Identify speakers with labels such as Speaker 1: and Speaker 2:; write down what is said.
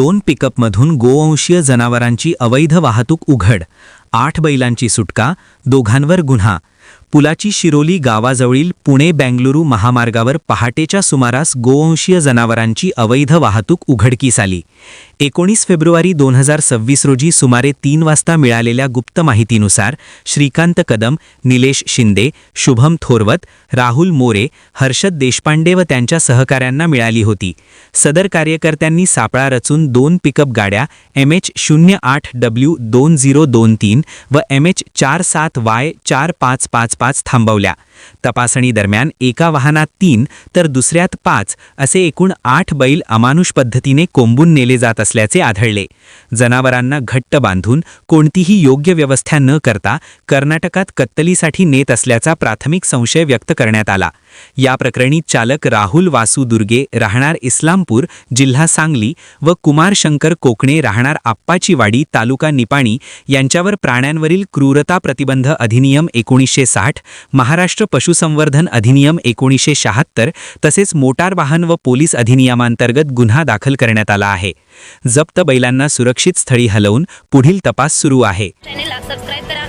Speaker 1: 2 पिकअपमधून गोवंशीय जनावरांची अवैध वाहतूक उघड, 8 बैलांची सुटका, दोघांवर गुन्हा. पुलाची शिरोली गावाजवळील पुणे-बेंगलुरू महामार्गावर पहाटेच्या सुमारास गोवंशीय जनावरांची अवैध वाहतूक उघडकीस आली. 19 फेब्रुवारी 2026 रोजी सुमारे 3 वाजता मिळालेल्या गुप्त माहितीनुसार श्रीकांत कदम, निलेश शिंदे, शुभम थोरवत, राहुल मोरे, हर्षद देशपांडे व त्यांच्या सहकाऱ्यांना मिळाली होती. सदर कार्यकर्त्यांनी सापळा रचून 2 पिकअप गाड्या MH08W2023 व MH47Y4555 थांबवल्या. तपासणी दरम्यान एका वाहनात 3 तर दुसऱ्यात 5 असे एकूण 8 बैल अमानुष पद्धतीने कोंबून नेले जात असल्याचे आढळले. जनावरांना घट्ट बांधून कोणतीही योग्य व्यवस्था न करता कर्नाटकात कत्तलीसाठी नेत असल्याचा प्राथमिक संशय व्यक्त करण्यात आला. या प्रकरणी चालक राहुल वासू दुर्गे राहणार इस्लामपूर जिल्हा सांगली व कुमार शंकर कोकणे राहणार आप्पाचीवाडी तालुका निपाणी यांच्यावर प्राण्यांवरील क्रूरता प्रतिबंध अधिनियम 1960, महाराष्ट्र पशुसंवर्धन अधिनियम 1976 तसेच मोटार वाहन व पोलीस अधिनियमांतर्गत गुन्हा दाखल करण्यात आला आहे. जप्त बैलांना सुरक्षित स्थळी हलवून पुढील तपास सुरू आहे.
Speaker 2: चॅनेलला सबस्क्राइब करा.